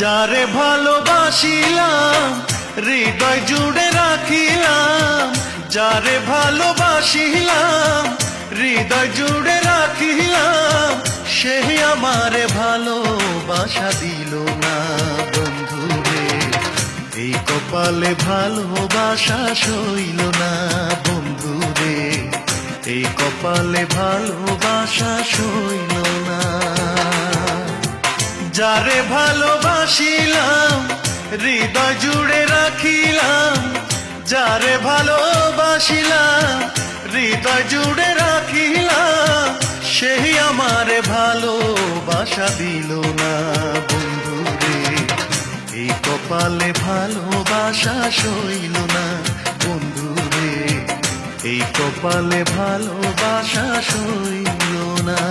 যারে ভালোবাসিলাম হৃদয় জুড়ে রাখিলাম, যারে ভালোবাসিলাম হৃদয় জুড়ে রাখিলাম, সেই আমারে ভালোবাসা দিল না বন্ধুরে। এই কপালে ভালোবাসা সইল না বন্ধুরে, এই কপালে ভালোবাসা সইল না। যারে ভালোবাসিলাম হৃদয় জুড়ে রাখিলাম, যারে ভালোবাসিলাম হৃদয় জুড়ে রাখিলাম, সেই আমারে ভালোবাসা দিল না বন্ধুরে। এই কপালে ভালোবাসা সইল না বন্ধুরে, এই কপালে ভালোবাসা সইল না।